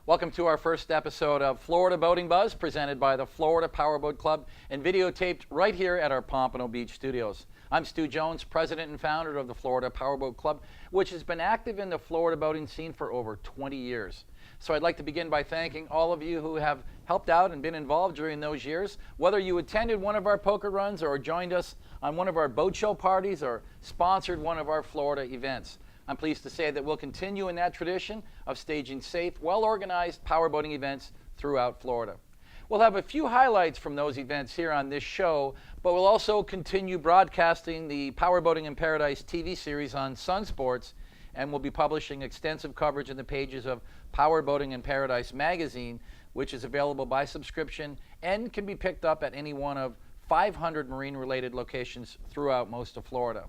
Welcome to our first episode of Florida Boating Buzz, presented by the Florida Powerboat Club and videotaped right here at our Pompano Beach studios. I'm Stu Jones, president and founder of the Florida Powerboat Club, which has been active in the Florida boating scene for over 20 years. So I'd like to begin by thanking all of you who have helped out and been involved during those years. Whether you attended one of our poker runs or joined us on one of our boat show parties or sponsored one of our Florida events. I'm pleased to say that we'll continue in that tradition of staging safe, well-organized powerboating events throughout Florida. We'll have a few highlights from those events here on this show, but we'll also continue broadcasting the Powerboating in Paradise TV series on Sun Sports, and we'll be publishing extensive coverage in the pages of Powerboating in Paradise magazine, which is available by subscription and can be picked up at any one of 500 marine-related locations throughout most of Florida.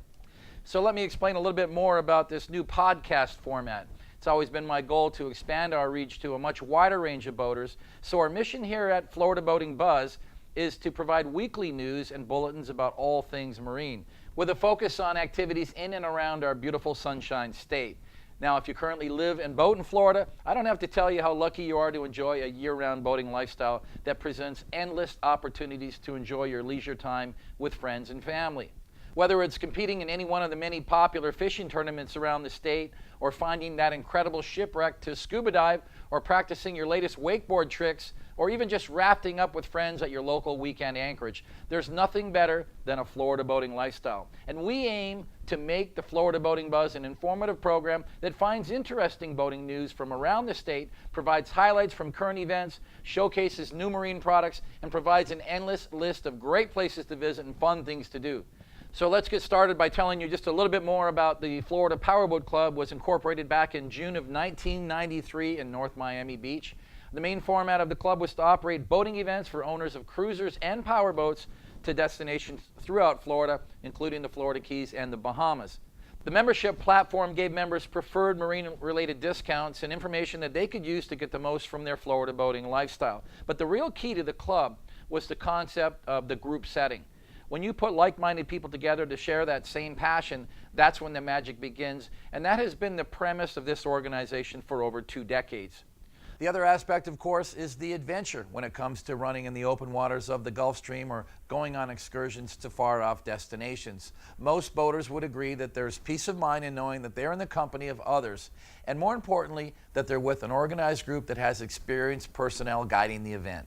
So let me explain a little bit more about this new podcast format. It's always been my goal to expand our reach to a much wider range of boaters. So our mission here at Florida Boating Buzz is to provide weekly news and bulletins about all things marine, with a focus on activities in and around our beautiful Sunshine State. Now, if you currently live and boat in Florida, I don't have to tell you how lucky you are to enjoy a year-round boating lifestyle that presents endless opportunities to enjoy your leisure time with friends and family. Whether it's competing in any one of the many popular fishing tournaments around the state, or finding that incredible shipwreck to scuba dive, or practicing your latest wakeboard tricks, or even just rafting up with friends at your local weekend anchorage, there's nothing better than a Florida boating lifestyle. And we aim to make the Florida Boating Buzz an informative program that finds interesting boating news from around the state, provides highlights from current events, showcases new marine products, and provides an endless list of great places to visit and fun things to do. So let's get started by telling you just a little bit more about the Florida Powerboat Club. Was incorporated back in June of 1993 in North Miami Beach. The main format of the club was to operate boating events for owners of cruisers and powerboats to destinations throughout Florida, including the Florida Keys and the Bahamas. The membership platform gave members preferred marine-related discounts and information that they could use to get the most from their Florida boating lifestyle. But the real key to the club was the concept of the group setting. When you put like-minded people together to share that same passion, that's when the magic begins, and that has been the premise of this organization for over 2 decades. The other aspect, of course, is the adventure when it comes to running in the open waters of the Gulf Stream or going on excursions to far-off destinations. Most boaters would agree that there's peace of mind in knowing that they're in the company of others, and more importantly, that they're with an organized group that has experienced personnel guiding the event.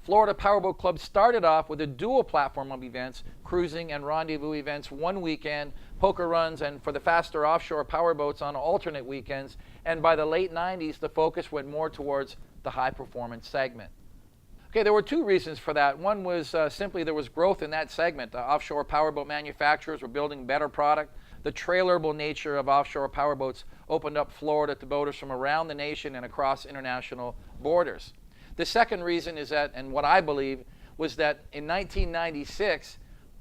Florida Powerboat Club started off with a dual platform of events, cruising and rendezvous events one weekend, poker runs, and for the faster offshore powerboats on alternate weekends. And by the late 90s, the focus went more towards the high performance segment. Okay, there were 2 reasons for that. One was simply there was growth in that segment. Offshore powerboat manufacturers were building better product. The trailerable nature of offshore powerboats opened up Florida to boaters from around the nation and across international borders. The second reason is that, and what I believe, was that in 1996,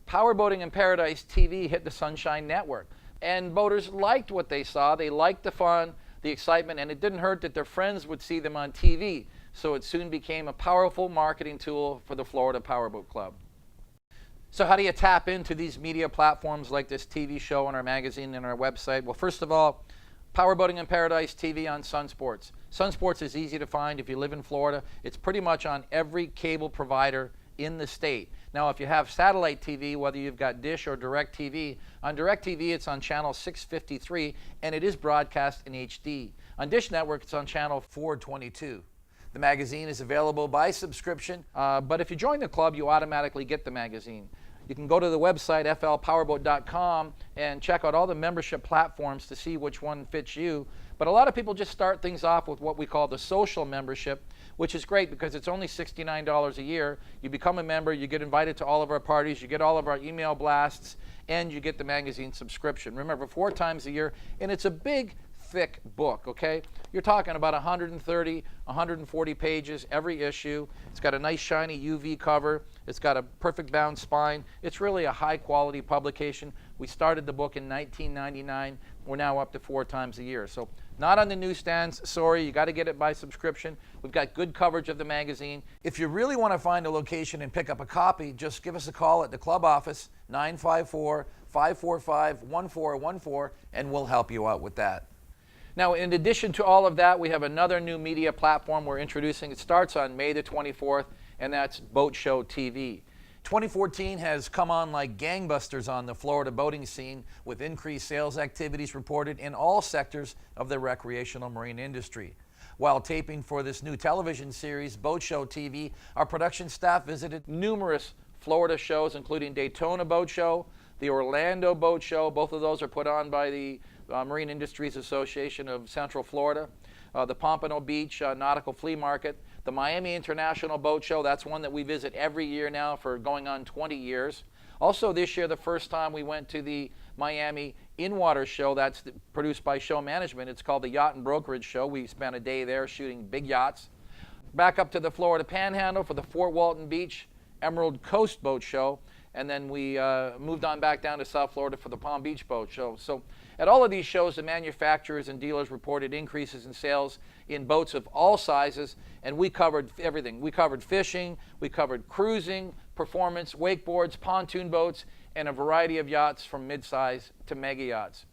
Powerboating in Paradise TV hit the Sunshine Network. And boaters liked what they saw. They liked the fun, the excitement, and it didn't hurt that their friends would see them on TV. So it soon became a powerful marketing tool for the Florida Powerboat Club. So how do you tap into these media platforms like this TV show on our magazine and our website? Well, first of all, Powerboating in Paradise TV on Sun Sports. Sun Sports is easy to find if you live in Florida. It's pretty much on every cable provider in the state. Now, if you have satellite TV, whether you've got Dish or DirecTV, on DirecTV it's on channel 653 and it is broadcast in HD. On Dish Network it's on channel 422. The magazine is available by subscription, but if you join the club, you automatically get the magazine. You can go to the website, flpowerboat.com, and check out all the membership platforms to see which one fits you. But a lot of people just start things off with what we call the social membership, which is great because it's only $69 a year. You become a member, you get invited to all of our parties, you get all of our email blasts, and you get the magazine subscription. Remember, 4 times a year, and it's a big, thick book, okay? You're talking about 130, 140 pages every issue. It's got a nice shiny UV cover. It's got a perfect bound spine. It's really a high quality publication. We started the book in 1999. We're now up to 4 times a year. So not on the newsstands, sorry, you got to get it by subscription. We've got good coverage of the magazine. If you really want to find a location and pick up a copy, just give us a call at the club office, 954-545-1414, and we'll help you out with that. Now, in addition to all of that, we have another new media platform we're introducing. It starts on May the 24th, and that's Boat Show TV. 2014 has come on like gangbusters on the Florida boating scene, with increased sales activities reported in all sectors of the recreational marine industry. While taping for this new television series, Boat Show TV, our production staff visited numerous Florida shows, including Daytona Boat Show, the Orlando Boat Show. Both of those are put on by the Marine Industries Association of Central Florida, the Pompano Beach Nautical Flea Market, the Miami International Boat Show. That's one that we visit every year now for going on 20 years. Also this year, the first time we went to the Miami In-Water Show. That's produced by Show Management. It's called the Yacht and Brokerage Show. We spent a day there shooting big yachts. Back up to the Florida Panhandle for the Fort Walton Beach Emerald Coast Boat Show. And then we moved on back down to South Florida for the Palm Beach Boat Show. So at all of these shows, the manufacturers and dealers reported increases in sales in boats of all sizes, and we covered everything. We covered fishing, we covered cruising, performance, wakeboards, pontoon boats, and a variety of yachts from mid-size to mega yachts.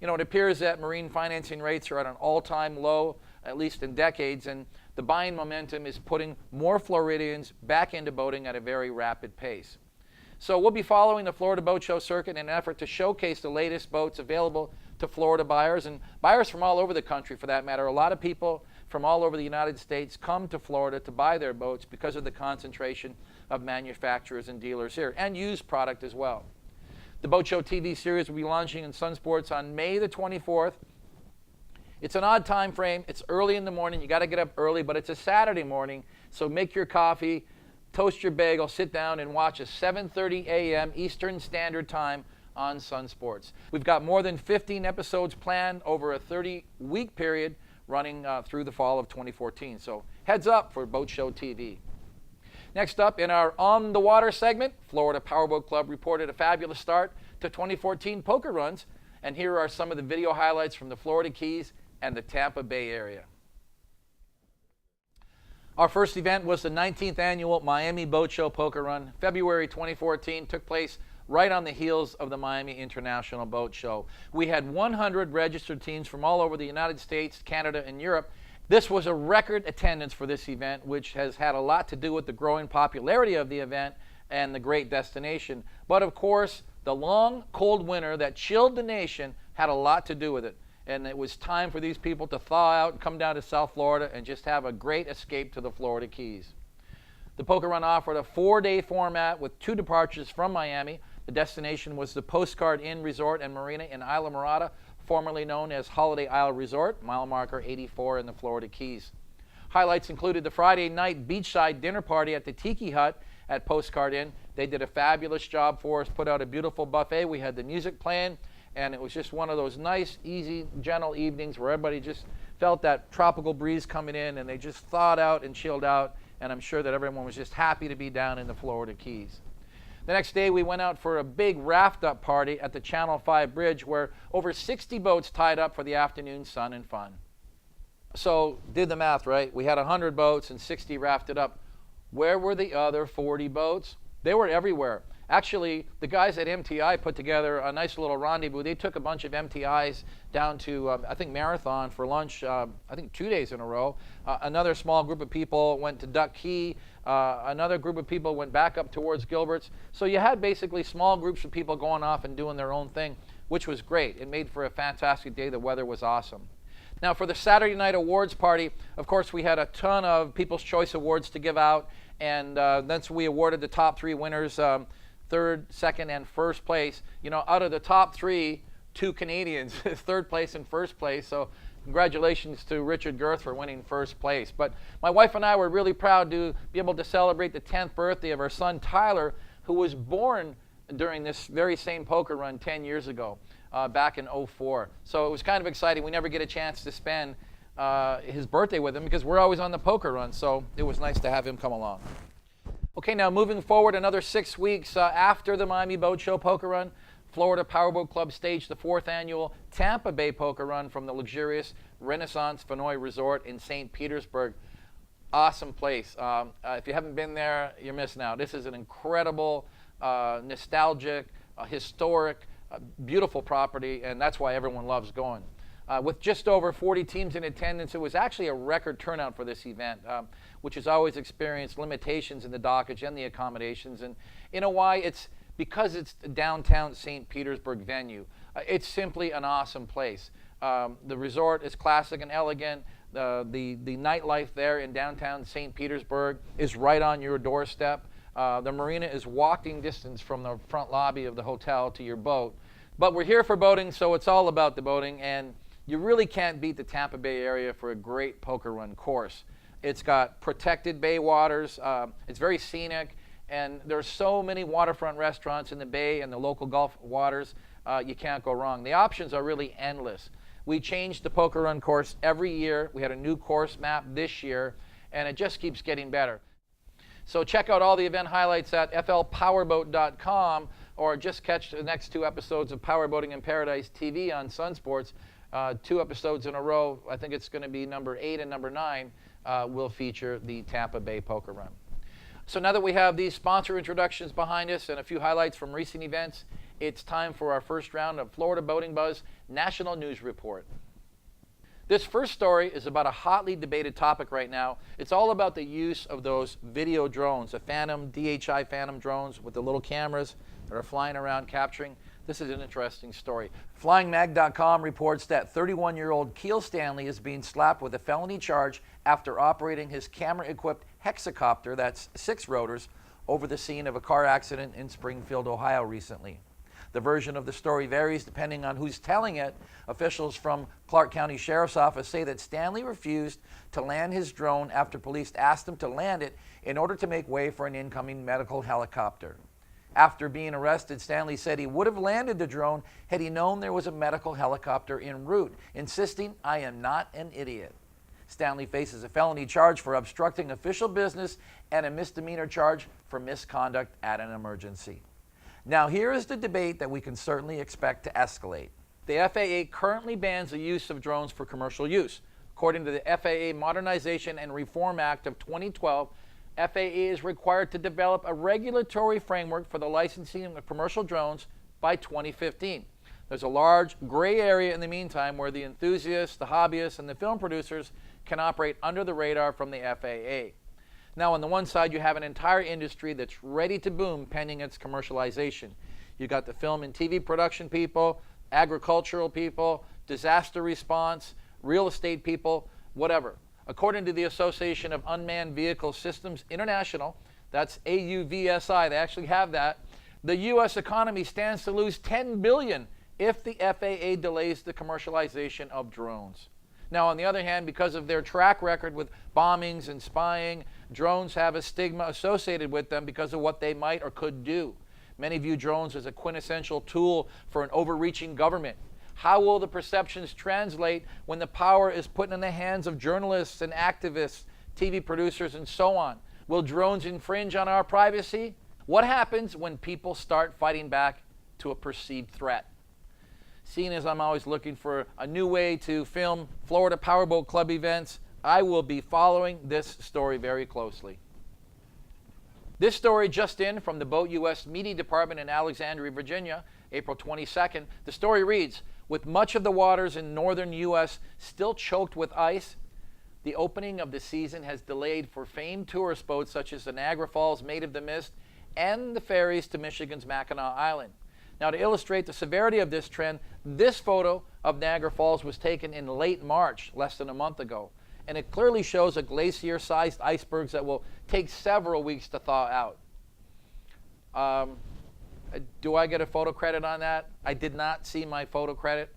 You know, it appears that marine financing rates are at an all-time low, at least in decades, and the buying momentum is putting more Floridians back into boating at a very rapid pace. So we'll be following the Florida Boat Show circuit in an effort to showcase the latest boats available to Florida buyers, and buyers from all over the country for that matter. A lot of people from all over the United States come to Florida to buy their boats because of the concentration of manufacturers and dealers here, and used product as well. The Boat Show TV series will be launching in Sun Sports on May the 24th. It's an odd time frame. It's early in the morning. You got to get up early, but it's a Saturday morning, so make your coffee, toast your bagel, sit down and watch at 7:30 a.m. Eastern Standard Time on Sun Sports. We've got more than 15 episodes planned over a 30-week period running through the fall of 2014. So heads up for Boat Show TV. Next up, in our On the Water segment, Florida Powerboat Club reported a fabulous start to 2014 poker runs. And here are some of the video highlights from the Florida Keys and the Tampa Bay area. Our first event was the 19th annual Miami Boat Show Poker Run. February 2014 took place right on the heels of the Miami International Boat Show. We had 100 registered teams from all over the United States, Canada, and Europe. This was a record attendance for this event, which has had a lot to do with the growing popularity of the event and the great destination. But of course, the long, cold winter that chilled the nation had a lot to do with it. And it was time for these people to thaw out and come down to South Florida and just have a great escape to the Florida Keys. The Poker Run offered a 4-day format with 2 departures from Miami. The destination was the Postcard Inn Resort and Marina in Isla Mirada, formerly known as Holiday Isle Resort, mile marker 84 in the Florida Keys. Highlights included the Friday night beachside dinner party at the Tiki Hut at Postcard Inn. They did a fabulous job for us, put out a beautiful buffet. We had the music playing, and it was just one of those nice, easy, gentle evenings where everybody just felt that tropical breeze coming in, and they just thawed out and chilled out, and I'm sure that everyone was just happy to be down in the Florida Keys. The next day, we went out for a big raft-up party at the Channel 5 Bridge, where over 60 boats tied up for the afternoon sun and fun. So, did the math, right? We had 100 boats and 60 rafted up. Where were the other 40 boats? They were everywhere. Actually, the guys at MTI put together a nice little rendezvous. They took a bunch of MTIs down to, I think, Marathon for lunch, I think 2 days in a row. Another small group of people went to Duck Key. Another group of people went back up towards Gilbert's. So you had basically small groups of people going off and doing their own thing, which was great. It made for a fantastic day. The weather was awesome. Now, for the Saturday night awards party, of course, we had a ton of People's Choice Awards to give out, and then we awarded the top 3 winners, third, second, and first place. You know, out of the top 3, 2 Canadians, third place and first place. So congratulations to Richard Girth for winning first place. But my wife and I were really proud to be able to celebrate the 10th birthday of our son Tyler, who was born during this very same poker run 10 years ago, back in '04. So it was kind of exciting. We never get a chance to spend his birthday with him because we're always on the poker run. So it was nice to have him come along. Okay, now moving forward another 6 weeks after the Miami Boat Show Poker Run, Florida Powerboat Club staged the 4th annual Tampa Bay Poker Run from the luxurious Renaissance Vinoy Resort in St. Petersburg. Awesome place. If you haven't been there, you're missing out. This is an incredible, nostalgic, historic, beautiful property, and that's why everyone loves going. With just over 40 teams in attendance, it was actually a record turnout for this event, which has always experienced limitations in the dockage and the accommodations. And you know why? It's because it's the downtown St. Petersburg venue. It's simply an awesome place. The resort is classic and elegant. The nightlife there in downtown St. Petersburg is right on your doorstep. The marina is walking distance from the front lobby of the hotel to your boat. But we're here for boating, so it's all about the boating, and you really can't beat the Tampa Bay area for a great poker run course. It's got protected bay waters, it's very scenic, and there's so many waterfront restaurants in the bay and the local Gulf waters, you can't go wrong. The options are really endless. We change the poker run course every year. We had a new course map this year, and it just keeps getting better. So check out all the event highlights at flpowerboat.com, or just catch the next 2 episodes of Powerboating in Paradise TV on Sun Sports. 2 episodes in a row, I think it's going to be number 8 and number 9, will feature the Tampa Bay Poker Run. So now that we have these sponsor introductions behind us and a few highlights from recent events, it's time for our first round of Florida Boating Buzz National News Report. This first story is about a hotly debated topic right now. It's all about the use of those video drones, the Phantom, DJI Phantom drones with the little cameras that are flying around capturing. This is an interesting story. FlyingMag.com reports that 31-year-old Keel Stanley is being slapped with a felony charge after operating his camera-equipped hexacopter, that's 6 rotors, over the scene of a car accident in Springfield, Ohio recently. The version of the story varies depending on who's telling it. Officials from Clark County Sheriff's Office say that Stanley refused to land his drone after police asked him to land it in order to make way for an incoming medical helicopter. After being arrested, Stanley said he would have landed the drone had he known there was a medical helicopter en route, insisting, "I am not an idiot." Stanley faces a felony charge for obstructing official business and a misdemeanor charge for misconduct at an emergency. Now here is the debate that we can certainly expect to escalate. The FAA currently bans the use of drones for commercial use. According to the FAA Modernization and Reform Act of 2012, FAA is required to develop a regulatory framework for the licensing of commercial drones by 2015. There's a large gray area in the meantime where the enthusiasts, the hobbyists, and the film producers can operate under the radar from the FAA. Now, on the one side, you have an entire industry that's ready to boom pending its commercialization. You've got the film and TV production people, agricultural people, disaster response, real estate people, whatever. According to the Association of Unmanned Vehicle Systems International, that's AUVSI, they actually have that, the U.S. economy stands to lose $10 billion if the FAA delays the commercialization of drones. Now, on the other hand, because of their track record with bombings and spying, drones have a stigma associated with them because of what they might or could do. Many view drones as a quintessential tool for an overreaching government. How will the perceptions translate when the power is put in the hands of journalists and activists, TV producers, and so on? Will drones infringe on our privacy? What happens when people start fighting back to a perceived threat? Seeing as I'm always looking for a new way to film Florida Powerboat Club events, I will be following this story very closely. This story just in from the Boat US Media Department in Alexandria, Virginia, April 22nd. The story reads, with much of the waters in northern US still choked with ice, the opening of the season has delayed for famed tourist boats such as the Niagara Falls Maid of the Mist and the ferries to Michigan's Mackinac Island. Now, to illustrate the severity of this trend, this photo of Niagara Falls was taken in late March, less than a month ago. And it clearly shows a glacier-sized icebergs that will take several weeks to thaw out. Do I get a photo credit on that? I did not see my photo credit.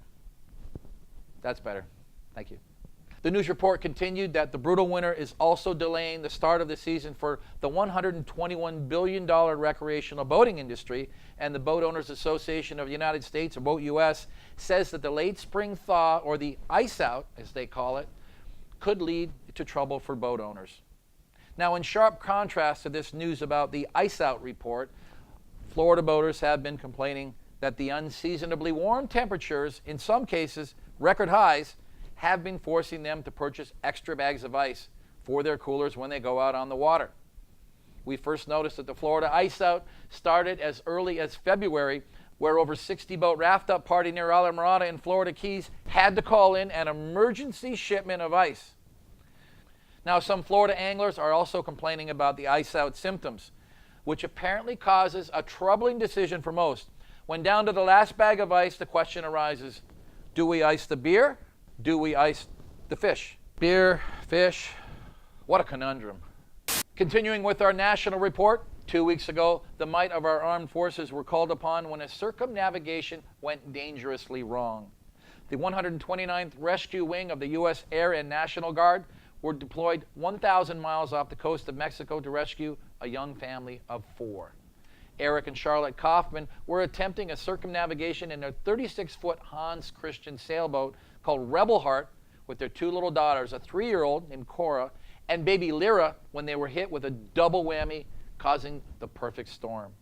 That's better. Thank you. The news report continued that the brutal winter is also delaying the start of the season for the $121 billion recreational boating industry, and the Boat Owners Association of the United States, or Boat US, says that the late spring thaw, or the ice out, as they call it, could lead to trouble for boat owners. Now, in sharp contrast to this news about the ice out report, Florida boaters have been complaining that the unseasonably warm temperatures, in some cases record highs, have been forcing them to purchase extra bags of ice for their coolers when they go out on the water. We first noticed that the Florida ice out started as early as February where over 60 boat raft-up party near Islamorada in Florida Keys had to call in an emergency shipment of ice. Now, some Florida anglers are also complaining about the ice out symptoms, which apparently causes a troubling decision for most. When down to the last bag of ice, the question arises, do we ice the beer? Do we ice the fish? Beer, fish, what a conundrum. Continuing with our national report, 2 weeks ago, the might of our armed forces were called upon when a circumnavigation went dangerously wrong. The 129th Rescue Wing of the U.S. Air and National Guard were deployed 1,000 miles off the coast of Mexico to rescue a young family of 4. Eric and Charlotte Kaufman were attempting a circumnavigation in their 36-foot Hans Christian sailboat called Rebel Heart with their 2 little daughters, a 3-year-old named Cora and baby Lyra, when they were hit with a double whammy, causing the perfect storm.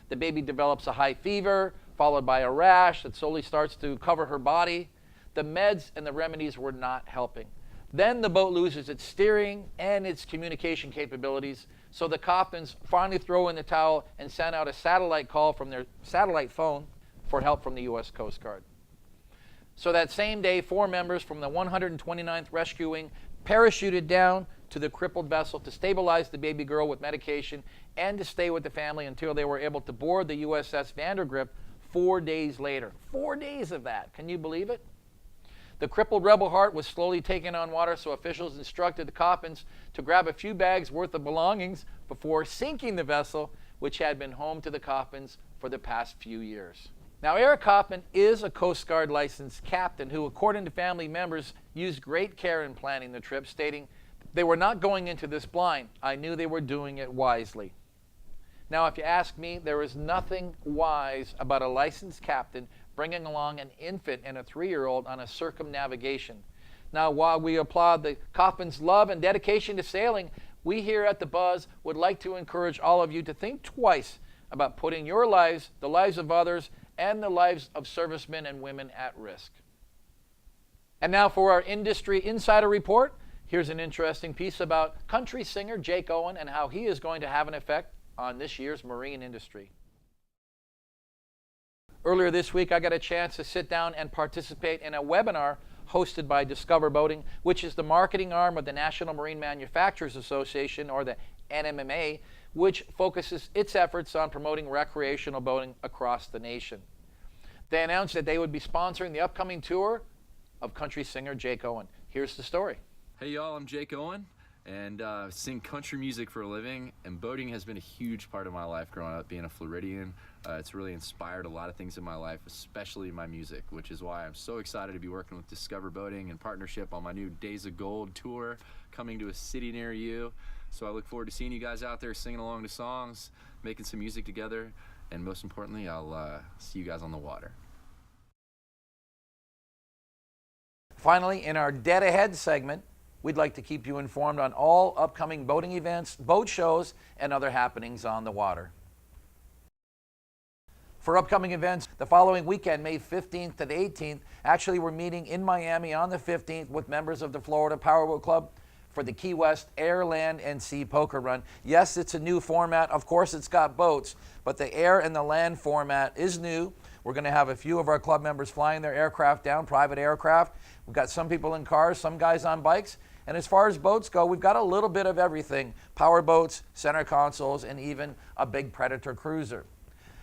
The baby develops a high fever, followed by a rash that slowly starts to cover her body. The meds and the remedies were not helping. Then the boat loses its steering and its communication capabilities, so the Kaufmans finally throw in the towel and send out a satellite call from their satellite phone for help from the U.S. Coast Guard. So that same day, 4 members from the 129th Rescue Wing parachuted down to the crippled vessel to stabilize the baby girl with medication and to stay with the family until they were able to board the USS Vandergrift 4 days later. 4 days of that. Can you believe it? The crippled Rebel Heart was slowly taken on water, so officials instructed the Kaufmans to grab a few bags worth of belongings before sinking the vessel, which had been home to the Kaufmans for the past few years. Now, Eric Kaufman is a Coast Guard licensed captain who, according to family members, used great care in planning the trip, stating, "They were not going into this blind. I knew they were doing it wisely." Now, if you ask me, there is nothing wise about a licensed captain bringing along an infant and a 3-year-old on a circumnavigation. Now, while we applaud the Kaufman's love and dedication to sailing, we here at The Buzz would like to encourage all of you to think twice about putting your lives, the lives of others, and the lives of servicemen and women at risk. And now for our Industry Insider Report, here's an interesting piece about country singer Jake Owen and how he is going to have an effect on this year's marine industry. Earlier this week, I got a chance to sit down and participate in a webinar hosted by Discover Boating, which is the marketing arm of the National Marine Manufacturers Association, or the NMMA, which focuses its efforts on promoting recreational boating across the nation. They announced that they would be sponsoring the upcoming tour of country singer Jake Owen. Here's the story. Hey y'all, I'm Jake Owen, and sing country music for a living, and boating has been a huge part of my life growing up, being a Floridian. It's really inspired a lot of things in my life, especially my music, which is why I'm so excited to be working with Discover Boating in partnership on my new Days of Gold tour coming to a city near you. So I look forward to seeing you guys out there singing along to songs, making some music together, and most importantly, I'll see you guys on the water. Finally, in our Dead Ahead segment, we'd like to keep you informed on all upcoming boating events, boat shows, and other happenings on the water. For upcoming events, the following weekend, May 15th to the 18th, actually we're meeting in Miami on the 15th with members of the Florida Powerboat Club for the Key West Air, Land, and Sea Poker Run. Yes, it's a new format. Of course, it's got boats, but the air and the land format is new. We're going to have a few of our club members flying their aircraft down, private aircraft. We've got some people in cars, some guys on bikes. And as far as boats go, we've got a little bit of everything. Power boats, center consoles, and even a big Predator cruiser.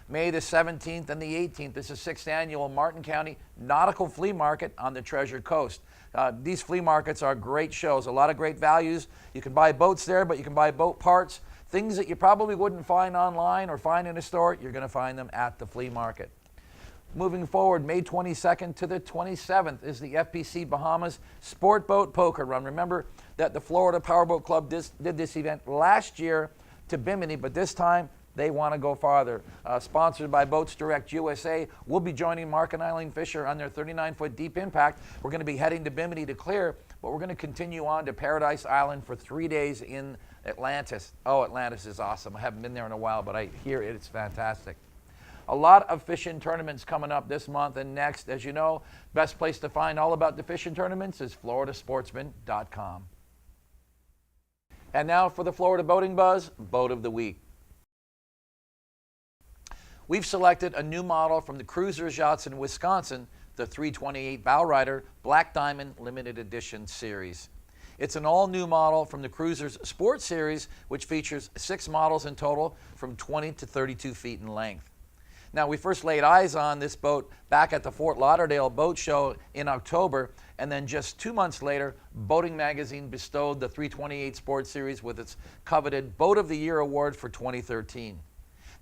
May the 17th and the 18th is the 6th annual Martin County Nautical Flea Market on the Treasure Coast. These flea markets are great shows, a lot of great values. You can buy boats there, but you can buy boat parts. Things that you probably wouldn't find online or find in a store, you're going to find them at the flea market. Moving forward, May 22nd to the 27th is the FPC Bahamas Sport Boat Poker Run. Remember that the Florida Powerboat Club did this event last year to Bimini, but this time they want to go farther. Sponsored by Boats Direct USA, we'll be joining Mark and Eileen Fisher on their 39-foot Deep Impact. We're going to be heading to Bimini to clear, but we're going to continue on to Paradise Island for 3 days in Atlantis. Oh, Atlantis is awesome. I haven't been there in a while, but I hear it's fantastic. A lot of fishing tournaments coming up this month and next. As you know, best place to find all about the fishing tournaments is floridasportsman.com. And now for the Florida Boating Buzz, Boat of the Week. we've selected a new model from the Cruisers Yachts in Wisconsin, the 328 Bowrider Black Diamond Limited Edition Series. It's an all-new model from the Cruisers Sports Series, which features 6 models in total from 20 to 32 feet in length. Now, we first laid eyes on this boat back at the Fort Lauderdale Boat Show in October, and then just 2 months later, Boating Magazine bestowed the 328 Sports Series with its coveted Boat of the Year award for 2013.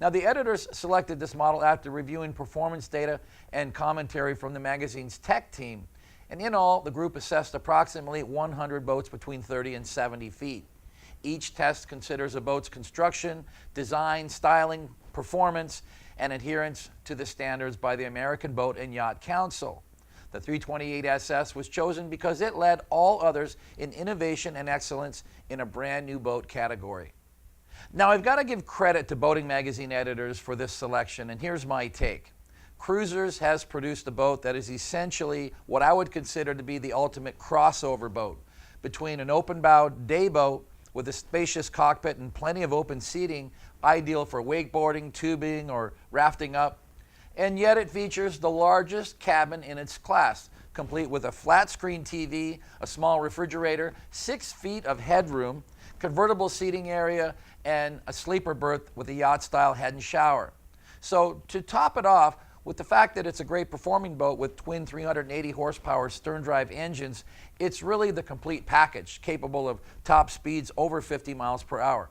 Now, the editors selected this model after reviewing performance data and commentary from the magazine's tech team. And in all, the group assessed approximately 100 boats between 30 and 70 feet. Each test considers a boat's construction, design, styling, performance, and adherence to the standards by the American Boat and Yacht Council. The 328 SS was chosen because it led all others in innovation and excellence in a brand new boat category. Now, I've got to give credit to Boating Magazine editors for this selection, and here's my take. Cruisers has produced a boat that is essentially what I would consider to be the ultimate crossover boat between an open-bowed day boat with a spacious cockpit and plenty of open seating, ideal for wakeboarding, tubing, or rafting up. And yet it features the largest cabin in its class, complete with a flat-screen TV, a small refrigerator, 6 feet of headroom, convertible seating area, and a sleeper berth with a yacht-style head and shower. So to top it off, with the fact that it's a great performing boat with twin 380 horsepower stern drive engines, it's really the complete package, capable of top speeds over 50 miles per hour.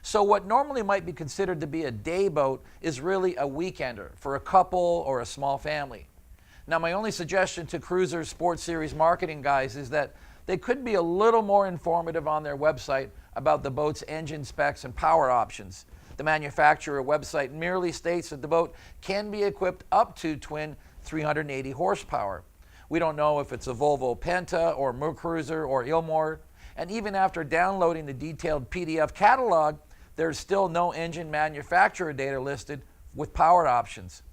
So what normally might be considered to be a day boat is really a weekender for a couple or a small family. Now, my only suggestion to Cruisers Sports Series marketing guys is that they could be a little more informative on their website about the boat's engine specs and power options. The manufacturer website merely states that the boat can be equipped up to twin 380 horsepower. We don't know if it's a Volvo Penta or Mercruiser or Ilmor, and even after downloading the detailed PDF catalog, there's still no engine manufacturer data listed with power options.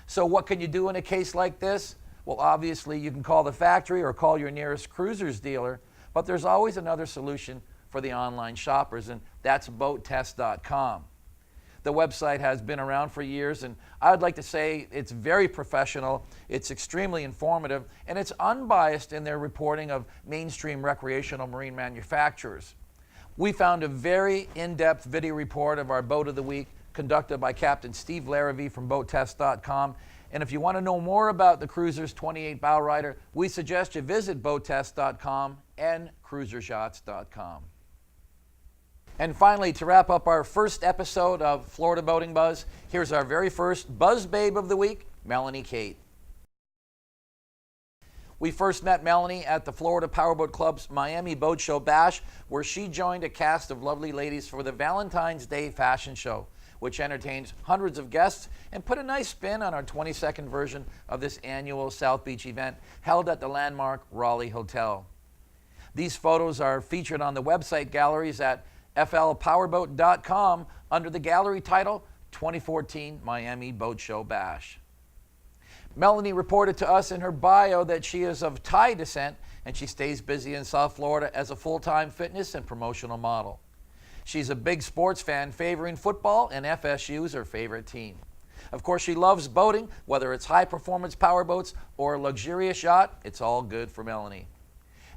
So what can you do in a case like this? Well, obviously you can call the factory or call your nearest Cruisers dealer, but there's always another solution for the online shoppers, and that's BoatTest.com. The website has been around for years, and I would like to say it's very professional, it's extremely informative, and it's unbiased in their reporting of mainstream recreational marine manufacturers. We found a very in-depth video report of our Boat of the Week conducted by Captain Steve Larrivee from BoatTest.com. And if you want to know more about the Cruisers 28 Bowrider, we suggest you visit BoatTest.com and CruisersYachts.com. And finally, to wrap up our first episode of Florida Boating Buzz, here's our very first Buzz Babe of the Week, Melanie Kate. We first met Melanie at the Florida Powerboat Club's Miami Boat Show Bash, where she joined a cast of lovely ladies for the Valentine's Day Fashion Show, which entertains hundreds of guests and put a nice spin on our 22nd version of this annual South Beach event held at the landmark Raleigh Hotel. These photos are featured on the website galleries at flpowerboat.com under the gallery title 2014 Miami Boat Show Bash. Melanie reported to us in her bio that she is of Thai descent and she stays busy in South Florida as a full-time fitness and promotional model. She's a big sports fan, favoring football, and FSU is her favorite team. Of course, she loves boating, whether it's high-performance powerboats or a luxurious yacht, it's all good for Melanie.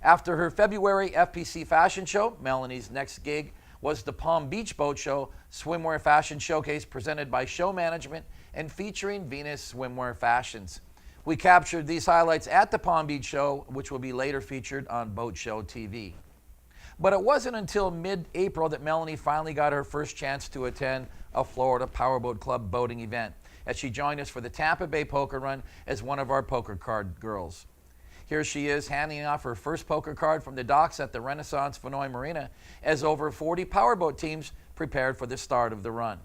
After her February FPC fashion show, Melanie's next gig was the Palm Beach Boat Show Swimwear Fashion Showcase presented by Show Management and featuring Venus Swimwear Fashions. We captured these highlights at the Palm Beach Show, which will be later featured on Boat Show TV. But it wasn't until mid-April that Melanie finally got her first chance to attend a Florida Powerboat Club boating event, as she joined us for the Tampa Bay Poker Run as one of our poker card girls. Here she is handing off her first poker card from the docks at the Renaissance Vinoy Marina as over 40 powerboat teams prepared for the start of the run.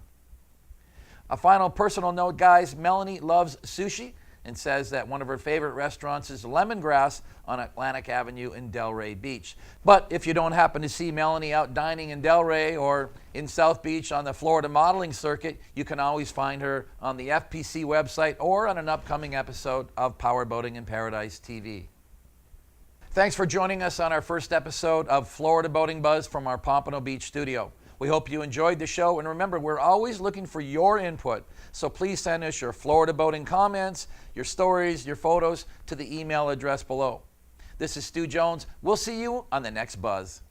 A final personal note, guys, Melanie loves sushi and says that one of her favorite restaurants is Lemongrass on Atlantic Avenue in Delray Beach. But if you don't happen to see Melanie out dining in Delray or in South Beach on the Florida modeling circuit, you can always find her on the FPC website or on an upcoming episode of Power Boating in Paradise TV. Thanks for joining us on our first episode of Florida Boating Buzz from our Pompano Beach studio. We hope you enjoyed the show, and remember, we're always looking for your input. So please send us your Florida boating comments, your stories, your photos to the email address below. This is Stu Jones. We'll see you on the next Buzz.